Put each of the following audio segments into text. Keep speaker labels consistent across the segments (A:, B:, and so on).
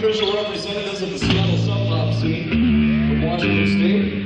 A: official representatives of the Seattle Sub Pop scene from Washington State.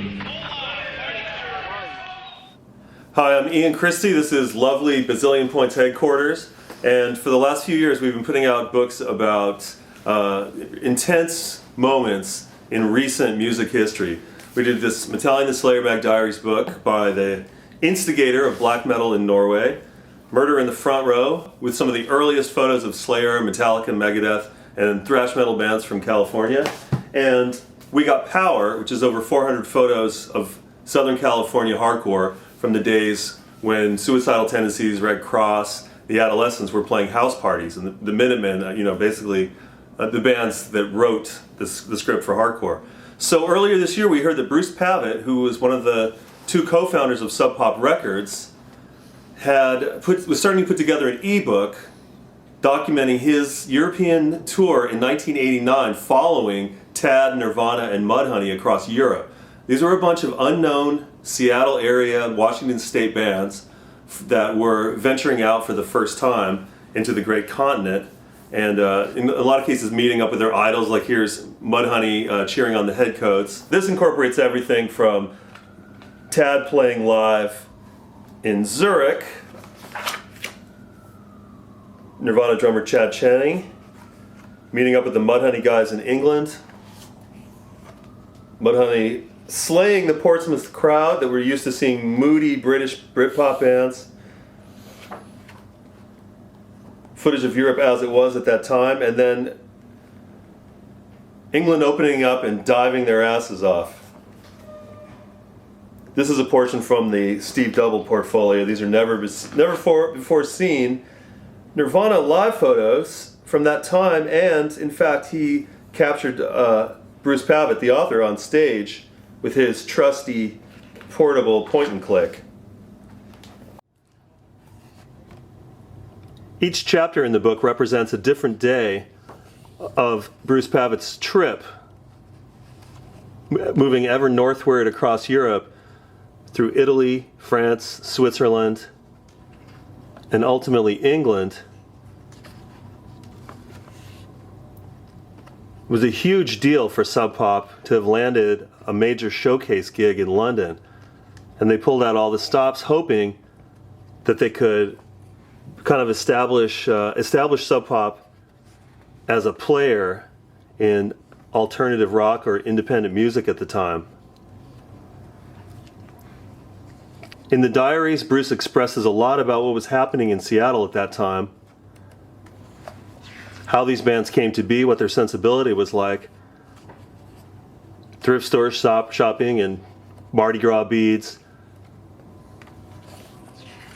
B: Hi, I'm Ian Christie. This is lovely Bazillion Points headquarters. And for the last few years, we've been putting out books about intense moments in recent music history. We did this Metallica and the Slayer Bag Diaries book by the instigator of black metal in Norway, Murder in the Front Row, with some of the earliest photos of Slayer, Metallica, Megadeth, and thrash metal bands from California. And We Got Power, which is over 400 photos of Southern California hardcore from the days when Suicidal Tendencies, Red Cross, the Adolescents were playing house parties, and the Minutemen, basically the bands that wrote the script for hardcore. So earlier this year we heard that Bruce Pavitt, who was one of the two co-founders of Sub Pop Records, was starting to put together an ebook documenting his European tour in 1989 following Tad, Nirvana, and Mudhoney across Europe. These were a bunch of unknown Seattle area, Washington State bands that were venturing out for the first time into the great continent, and in a lot of cases meeting up with their idols, like here's Mudhoney cheering on the Headcoats. This incorporates everything from Tad playing live in Zurich, Nirvana drummer Chad Channing meeting up with the Mudhoney guys in England, Mudhoney slaying the Portsmouth crowd that were used to seeing moody British Britpop bands, footage of Europe as it was at that time, and then England opening up and diving their asses off. This is a portion from the Steve Double portfolio. These are never before seen Nirvana live photos from that time, and in fact he captured Bruce Pavitt, the author, on stage with his trusty portable point and click. Each chapter in the book represents a different day of Bruce Pavitt's trip, moving ever northward across Europe through Italy, France, Switzerland, and ultimately England. It was a huge deal for Sub Pop to have landed a major showcase gig in London, and they pulled out all the stops hoping that they could kind of establish Sub Pop as a player in alternative rock or independent music at the time. In the diaries, Bruce expresses a lot about what was happening in Seattle at that time, how these bands came to be, what their sensibility was like, thrift store shopping and Mardi Gras beads,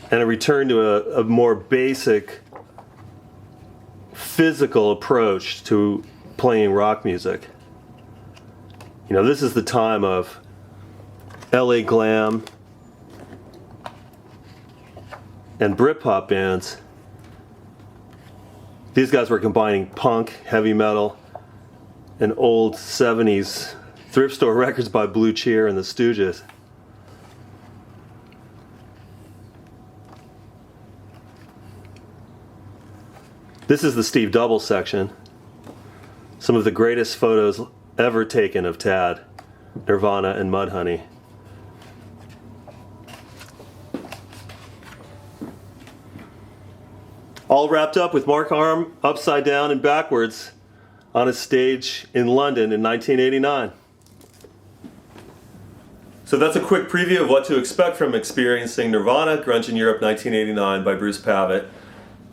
B: and a return to a more basic physical approach to playing rock music. This is the time of LA glam and Britpop bands. These guys were combining punk, heavy metal, and old 70s thrift store records by Blue Cheer and the Stooges. This is the Steve Double section. Some of the greatest photos ever taken of Tad, Nirvana, and Mudhoney. All wrapped up with Mark Arm upside down and backwards on a stage in London in 1989. So that's a quick preview of what to expect from experiencing Nirvana, Grunge in Europe 1989 by Bruce Pavitt.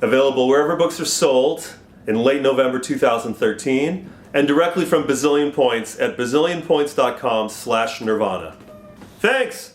B: Available wherever books are sold in late November 2013, and directly from Bazillion Points at bazillionpoints.com/Nirvana. Thanks!